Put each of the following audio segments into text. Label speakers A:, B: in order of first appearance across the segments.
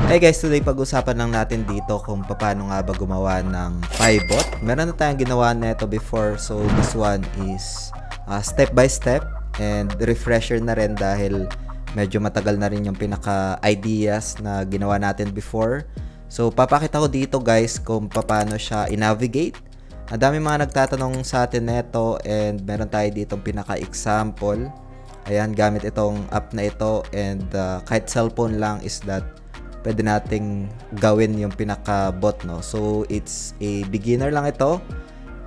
A: Hey guys, today pag-usapan lang natin dito kung paano nga ba gumawa ng Pybot. Meron na tayong ginawa neto before, so this one is step by step and refresher na rin dahil medyo matagal na rin yung pinaka-ideas na ginawa natin before. So papakita ko dito guys kung paano siya i-navigate. Ang dami mga nagtatanong sa atin neto and meron tayo ditong pinaka-example. Ayan, gamit itong app na ito and kahit cellphone lang is that pwede nating gawin yung pinaka-bot, no? So, it's a beginner lang ito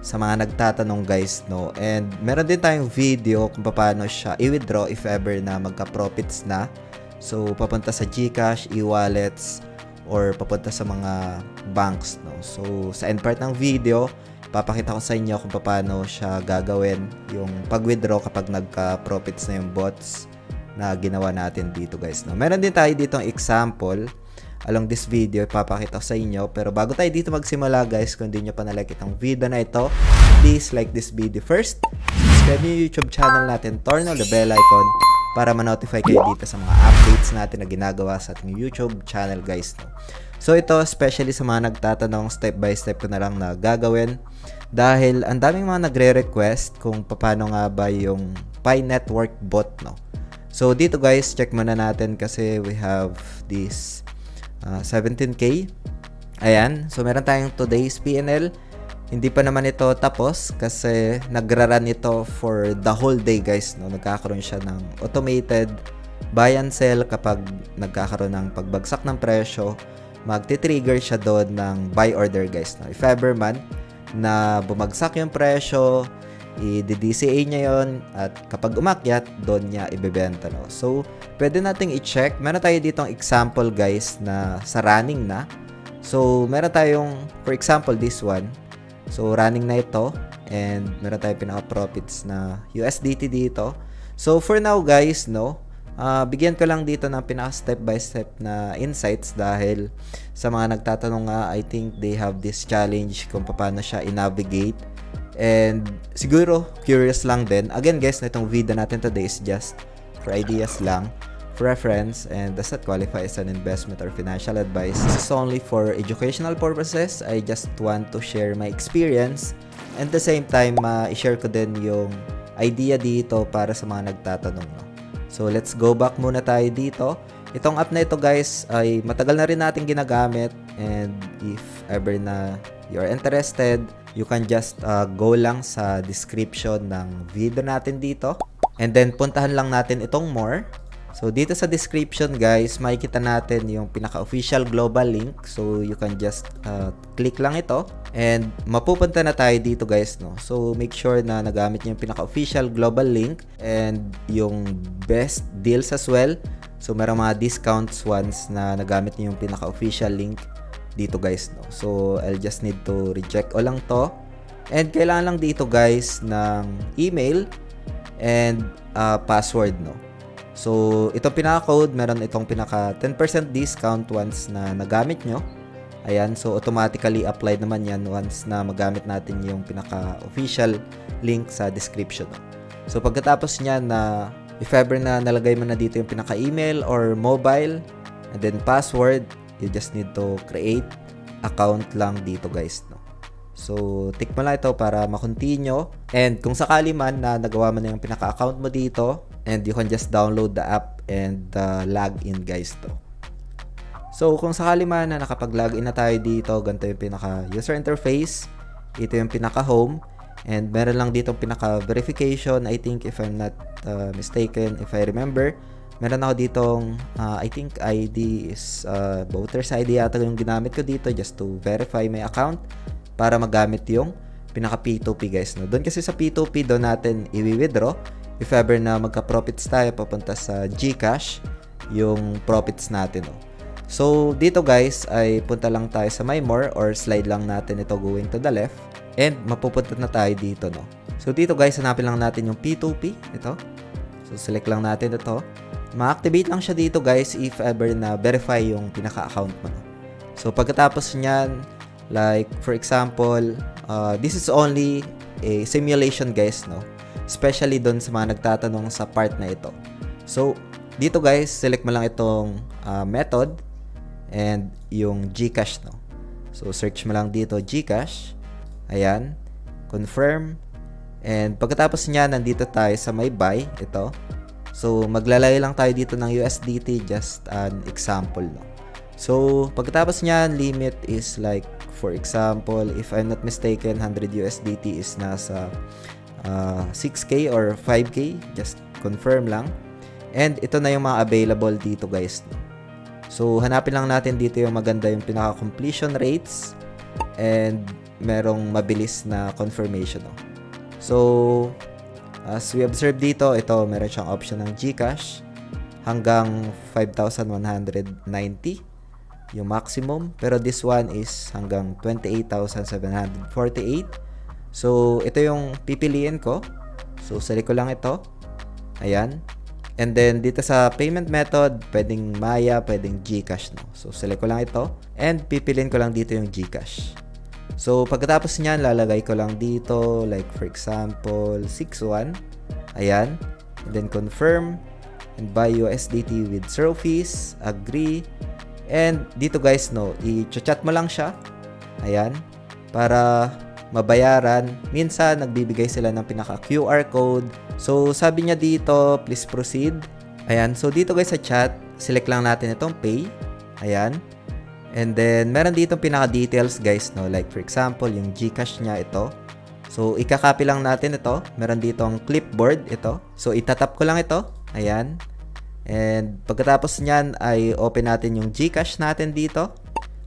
A: sa mga nagtatanong, guys, no? And meron din tayong video kung paano siya i-withdraw if ever na magka-profits na. So, papunta sa GCash, e-wallets, or papunta sa mga banks, no? So, sa end part ng video, papakita ko sa inyo kung paano siya gagawin yung pag-withdraw kapag nagka-profits na yung bots na ginawa natin dito, guys, no? Meron din tayo ditong example along this video, ipapakita ko sa inyo. Pero bago tayo dito magsimula, guys, kung hindi nyo pa na-like itong video na ito, please like this video first. Subscribe nyo yung YouTube channel natin, turn on the bell icon para ma-notify kayo dito sa mga updates natin na ginagawa sa ating YouTube channel, guys, no? So ito, especially sa mga nagtatanong, step by step ko na lang na gagawin dahil ang daming mga nagre-request kung paano nga ba yung Pi Network bot, no? So dito, guys, check muna natin kasi we have this 17k. Ayan, so meron tayong today's PNL. Hindi pa naman ito tapos kasi nagra-run ito for the whole day, guys, no? Nagkakaroon siya ng automated buy and sell kapag nagkakaroon ng pagbagsak ng presyo. Magti-trigger siya doon ng buy order, guys, no? If ever man na bumagsak yung presyo, i-DCA niya yon at kapag umakyat, doon niya ibebenta, no? So, pwede nating i-check. Meron tayo ditong example, guys, na sa running na. So, meron tayong, for example, this one. So, running na ito and meron tayong pinaka-profits na USDT dito. So, for now, guys, no, bigyan ko lang dito ng pinaka-step by step na insights dahil sa mga nagtatanong nga, I think they have this challenge kung paano siya i-navigate. And siguro, curious lang din. Again, guys, na itong video natin today is just for ideas lang, for reference, and does not qualify as an investment or financial advice. This is only for educational purposes. I just want to share my experience and at the same time, i-share ko din yung idea dito para sa mga nagtatanong, no? So, let's go back muna tayo dito. Itong app na ito, guys, ay matagal na rin natin ginagamit and if ever na you're interested, you can just go lang sa description ng video natin dito. And then, puntahan lang natin itong more. So, dito sa description, guys, makikita natin yung pinaka-official global link. So, you can just click lang ito. And, mapupunta na tayo dito, guys, no? So, make sure na nagamit nyo yung pinaka-official global link and yung best deals as well. So, merong mga discounts once na nagamit nyo yung pinaka-official link dito, guys, no? So, I'll just need to reject all lang to. And kailangan lang dito, guys, ng email and password, no? So, itong pinaka-code, meron itong pinaka 10% discount once na nagamit nyo. Ayan, so automatically applied naman yan once na magamit natin yung pinaka-official link sa description, no? So, pagkatapos niya na if ever na nalagay mo na dito yung pinaka-email or mobile and then password, you just need to create account lang dito, guys, no? So, tick mo lang ito para ma-continue. And kung sakali man na nagawa mo na yung pinaka-account mo dito, and you can just download the app and log in, guys, to. So, kung sakali man na nakapag-login na tayo dito, ganito yung pinaka-user interface. Ito yung pinaka-home. And meron lang dito pinaka-verification. I think if I'm not mistaken, if I remember, meron ako ditong, I think ID is voter's ID yata yung ginamit ko dito just to verify my account para magamit yung pinaka P2P, guys, no? Doon kasi sa P2P, doon natin i-withdraw if ever na magka-profits tayo papunta sa GCash yung profits natin, no? So, dito, guys, ay punta lang tayo sa My More or slide lang natin ito going to the left and mapupunta na tayo dito, no? So, dito, guys, hanapin lang natin yung P2P, ito. So, select lang natin ito. Ma-activate lang siya dito, guys, if ever na verify yung pinaka-account mo, no? So, pagkatapos niyan, like, for example, this is only a simulation, guys, no? Especially doon sa mga nagtatanong sa part na ito. So, dito, guys, select mo lang itong method and yung GCash, no. So search mo lang dito GCash. Ayan, confirm. And pagkatapos niya, nandito tayo sa may buy, ito. So maglalagay lang tayo dito ng USDT, just an example, no. So pagkatapos niya, limit is like, for example, if I'm not mistaken, 100 USDT is nasa 6K or 5K, just confirm lang. And ito na yung mga available dito, guys, no. So hanapin lang natin dito yung maganda, yung pinaka completion rates and merong mabilis na confirmation, no. So as we observe dito, ito meron siyang option ng GCash hanggang 5,190 yung maximum, pero this one is hanggang 28,748. So ito yung pipiliin ko. So select ko lang ito. Ayan. And then dito sa payment method, pwedeng Maya, pwedeng GCash, no. So select ko lang ito and pipiliin ko lang dito yung GCash. So pagkatapos niyan, lalagay ko lang dito, like for example 61. Ayan. And then confirm and buy USDT with 0 fees, agree. And dito, guys, no, i-chat mo lang siya. Ayan. Para mabayaran. Minsan nagbibigay sila ng pinaka QR code. So sabi niya dito, please proceed. Ayan. So dito, guys, sa chat, select lang natin itong pay. Ayan. And then meron dito pinaka details, guys, no, like for example yung GCash niya, ito. So ikakopy lang natin ito. Meron dito ang clipboard, ito. So itatap ko lang ito. Ayan. And pagkatapos niyan ay open natin yung GCash natin dito.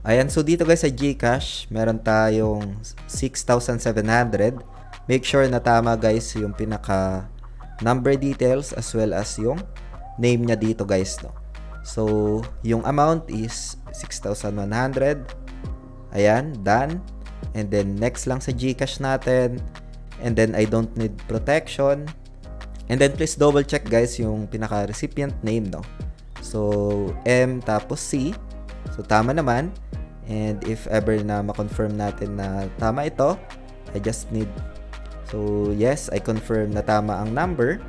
A: Ayan, so dito, guys, sa GCash, meron tayong 6,700. Make sure na tama, guys, yung pinaka number details as well as yung name niya dito, guys, no. So yung amount is 6,100. Ayan, done. And then next lang sa GCash natin. And then I don't need protection. And then please double check, guys, yung pinaka recipient name, no. So M tapos C. So tama naman. And if ever na ma-confirm natin na tama ito, I just need, so yes, I confirm na tama ang number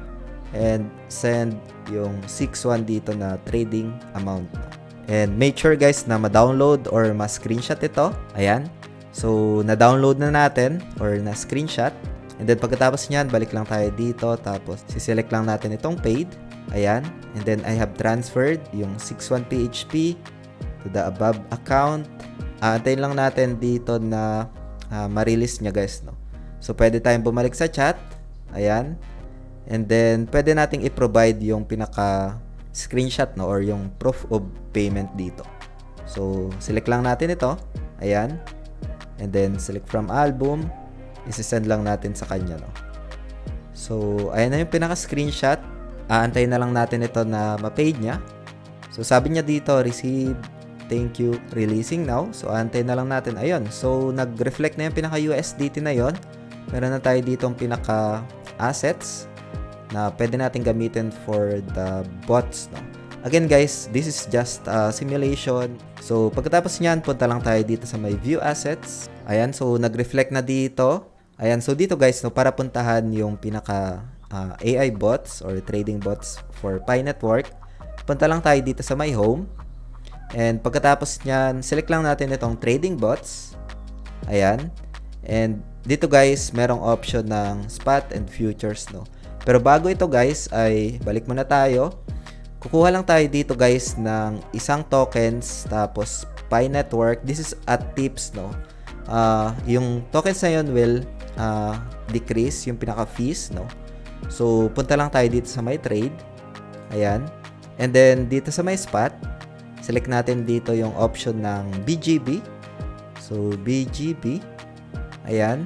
A: and send yung 61 dito na trading amount, no. And make sure, guys, na ma-download or ma-screenshot ito. Ayan. So na-download na natin or na-screenshot. And then pagkatapos niyan, balik lang tayo dito. Tapos siselect lang natin itong paid. Ayan. And then I have transferred yung 61 PHP to the above account. Antayin lang natin dito na ma-release niya, guys, no. So pwede tayong bumalik sa chat. Ayan. And then pwede nating i-provide yung pinaka screenshot, no, or yung proof of payment dito. So select lang natin ito. Ayan. And then select from album. Isi-send lang natin sa kanya, no. So ayan na yung pinaka screenshot. Aantayin na lang natin ito na ma-paid niya. So sabi niya dito, receive, thank you, releasing now. So aantayin na lang natin. Ayun. So nag-reflect na yung pinaka USDT na yon. Meron na tayo dito ang pinaka assets na pwede natin gamitin for the bots, no. Again, guys, this is just a simulation. So pagkatapos niyan, punta lang tayo dito sa my view assets. Ayan, so nag-reflect na dito. Ayan, so dito, guys, no, para puntahan yung pinaka AI bots or trading bots for Pi Network, punta lang tayo dito sa my home. And pagkatapos niyan, select lang natin itong trading bots. Ayan. And dito, guys, merong option ng spot and futures, no. Pero bago ito, guys, ay balik muna tayo. Kukuha lang tayo dito, guys, ng isang tokens tapos Pi Network. This is at tips, no. Yung tokens na yun will decrease yung pinaka fees, no. So punta lang tayo dito sa my trade. Ayan. And then dito sa my spot, select natin dito yung option ng BGB. So BGB. Ayan.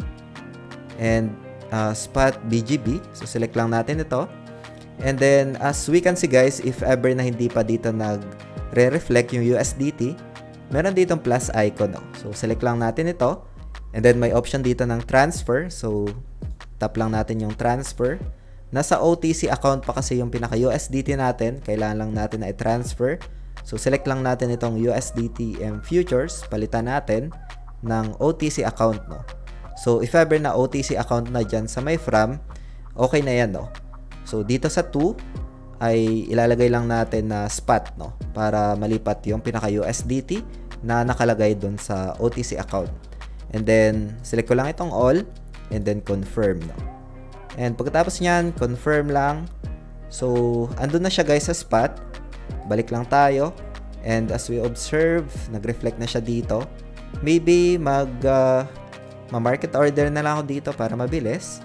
A: And spot BGB. So select lang natin ito. And then as we can see, guys, if ever na hindi pa dito nagre-reflect yung USDT, meron ditong plus icon, no? So select lang natin ito. And then may option dito ng transfer. So tap lang natin yung transfer. Nasa OTC account pa kasi yung pinaka USDT natin. Kailangan lang natin na i-transfer. So select lang natin itong USDT and futures. Palitan natin ng OTC account, no? So if ever na OTC account na dyan sa may from, okay na yan, no? So dito sa 2 ay ilalagay lang natin na spot, no, para malipat yung pinaka USDT na nakalagay doon sa OTC account. And then select ko lang itong all and then confirm, no. And pagkatapos niyan, confirm lang. So andun na siya guys sa spot. Balik lang tayo. And as we observe, nag-reflect na siya dito. Maybe ma-market order na lang ako dito para mabilis.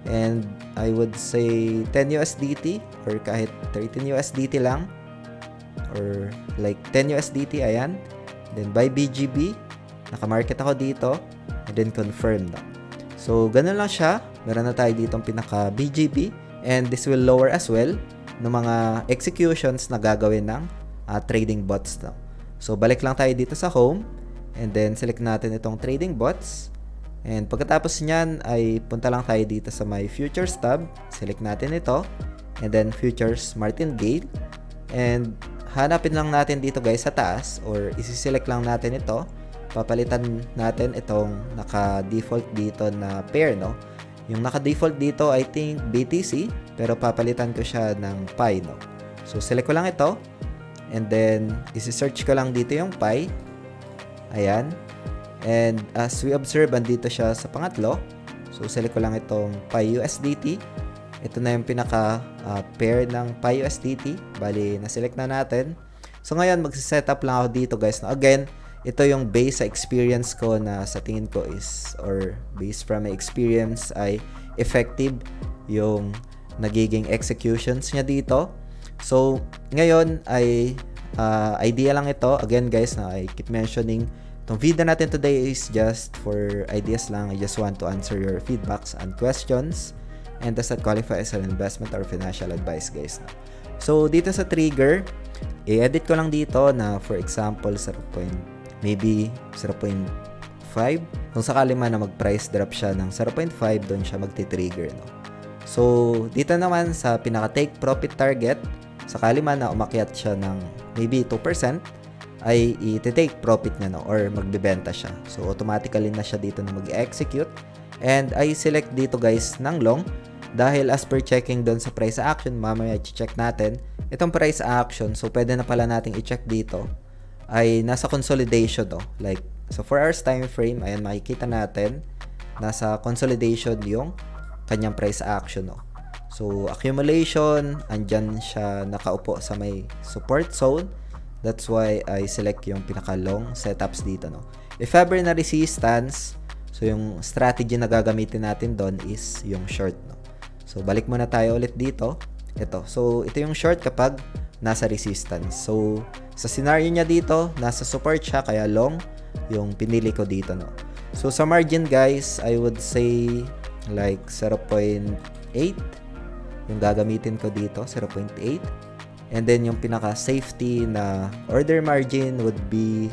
A: And I would say 10 USDT or kahit 13 USDT lang. Or like 10 USDT, ayan. Then buy BGB. Naka-market ako dito. And then confirm na. So, ganun lang siya. Meron na tayo ditong pinaka BGB. And this will lower as well ng mga executions na gagawin ng trading bots na. So, balik lang tayo dito sa home. And then, select natin itong trading bots. And pagkatapos nyan, ay punta lang tayo dito sa my futures tab. Select natin ito. And then, futures martingale. And hanapin lang natin dito guys sa taas. Or isi-select lang natin ito. Papalitan natin itong naka-default dito na pair, no? Yung naka-default dito, I think BTC. Pero papalitan ko siya ng Pi, no? So, select ko lang ito. And then, isi-search ko lang dito yung Pi. Ayan. And as we observe, andito siya sa pangatlo. So, select ko lang itong Pi USDT. Ito na yung pinaka pair ng Pi USDT. Bali, na-select na natin. So, ngayon, magsiset-up lang ako dito guys. Now, again, ito yung base sa experience ko na sa tingin ko is, or based from my experience, ay effective yung nagiging executions niya dito. So, ngayon ay idea lang ito. Again guys, na I keep mentioning, itong video natin today is just for ideas lang. I just want to answer your feedbacks and questions. And does not qualify as an investment or financial advice guys. So, dito sa trigger, i-edit ko lang dito na for example, maybe 0.5. Kung sakali man na mag-price drop siya ng 0.5, doon siya magti-trigger, no? So, dito naman sa pinaka-take profit target, sakali man na umakyat siya ng maybe 2%, ay i-take profit niya, no? Or magbibenta siya. So, automatically na siya dito na mag-execute. And I select dito guys ng long. Dahil as per checking doon sa price action, mamaya i-check natin. Itong price action, so pwede na pala nating i-check dito, ay nasa consolidation, no? Like, so 4 hours time frame, ayan makikita natin, nasa consolidation yung kanyang price action, no? So, accumulation, andyan siya nakaupo sa may support zone. That's why I select yung pinaka-long setups dito, no? If ever na resistance, so yung strategy na gagamitin natin doon is yung short, no? So, balik muna tayo ulit dito. Ito. So, ito yung short kapag nasa resistance. So, sa scenario niya dito, nasa support siya, kaya long yung pinili ko dito, no? So, sa margin, guys, I would say like 0.8 yung gagamitin ko dito, 0.8. And then, yung pinaka-safety na order margin would be,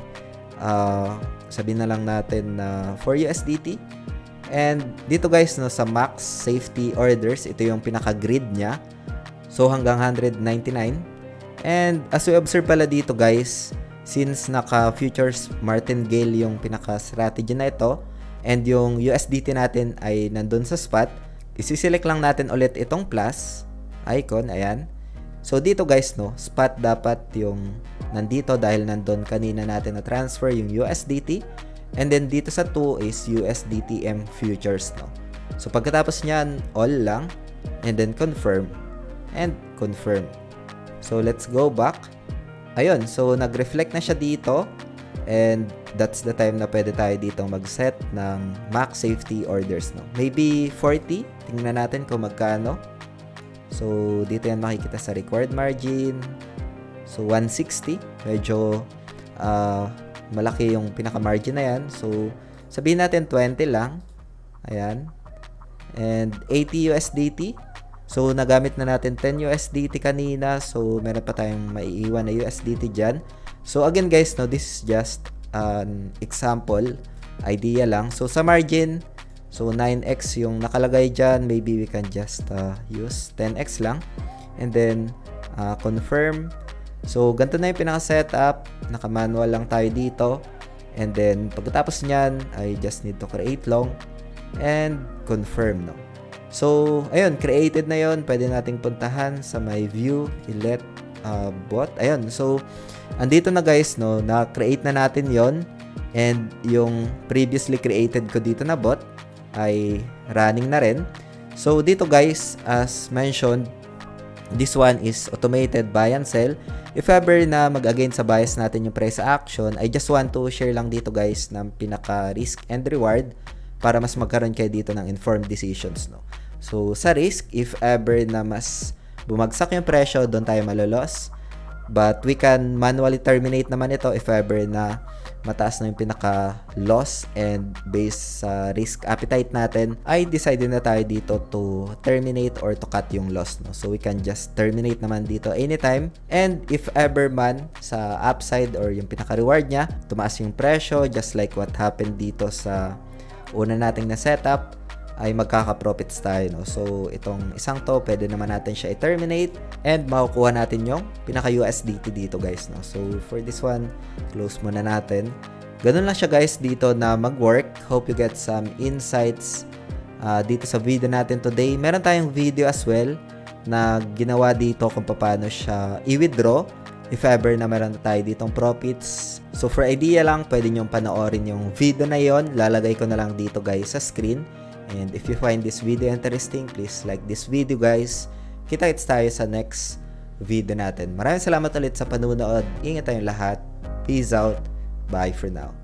A: sabihin na lang natin na 4 USDT. And dito guys, no, sa max safety orders, ito yung pinaka-grid niya. So, hanggang 199. And as we observe pala dito guys, since naka-futures martingale yung pinaka-strategy na ito, and yung USDT natin ay nandun sa spot, isi-select lang natin ulit itong plus icon, ayan. So, dito guys, no, spot dapat yung nandito dahil nandun kanina natin na transfer yung USDT. And then, dito sa 2 is USDTM futures, no. So, pagkatapos nyan, all lang. And then, confirm. And confirm. So, let's go back. Ayun, so, nag-reflect na siya dito. And that's the time na pwede tayo dito mag-set ng max safety orders, no. Maybe 40. Tingnan natin kung magkano. So, dito yan makikita sa required margin. So, 160. Medyo malaki yung pinaka-margin na yan. So, sabihin natin 20 lang. Ayan. And 80 USDT. So, nagamit na natin 10 USDT kanina. So, meron pa tayong maiiwan na USDT dyan. So, again guys, no, this is just an example. Idea lang. So, sa margin, so 9x yung nakalagay dyan. Maybe we can just use 10x lang. And then, confirm. So, ganito na yung pinaka-setup. Naka-manual lang tayo dito. And then, pagkatapos nyan, I just need to create long and confirm, no. So, ayun, created na yon. Pwede nating puntahan sa my view, let bot. Ayun, so, andito na guys, no, na-create na natin yon. And yung previously created ko dito na bot ay running na rin. So, dito guys, as mentioned, this one is automated buy and sell. If ever na mag-against sa bias natin yung price action, I just want to share lang dito guys ng pinaka risk and reward para mas magkaroon kayo dito ng informed decisions, no. So, sa risk, if ever na mas bumagsak yung presyo, doon tayo malolos. But we can manually terminate naman ito if ever na mataas na yung pinaka-loss, and based sa risk appetite natin, ay decide na tayo dito to terminate or to cut yung loss, no? So, we can just terminate naman dito anytime. And if ever man sa upside or yung pinaka-reward niya, tumaas yung presyo, just like what happened dito sa una nating na setup, ay magkaka-profits tayo, no? So, itong isang to, pwede naman natin siya i-terminate and makukuha natin yung pinaka-USDT dito, guys, no? So, for this one, close muna natin. Ganun lang siya, guys, dito na mag-work. Hope you get some insights dito sa video natin today. Meron tayong video as well na ginawa dito kung paano siya i-withdraw if ever na meron tayo ditong profits. So, for idea lang, pwede nyong panoorin yung video na yon. Lalagay ko na lang dito, guys, sa screen. And if you find this video interesting, please like this video, guys. Kita-kits tayo sa next video natin. Maraming salamat ulit sa panunood. Ingat tayong lahat. Peace out. Bye for now.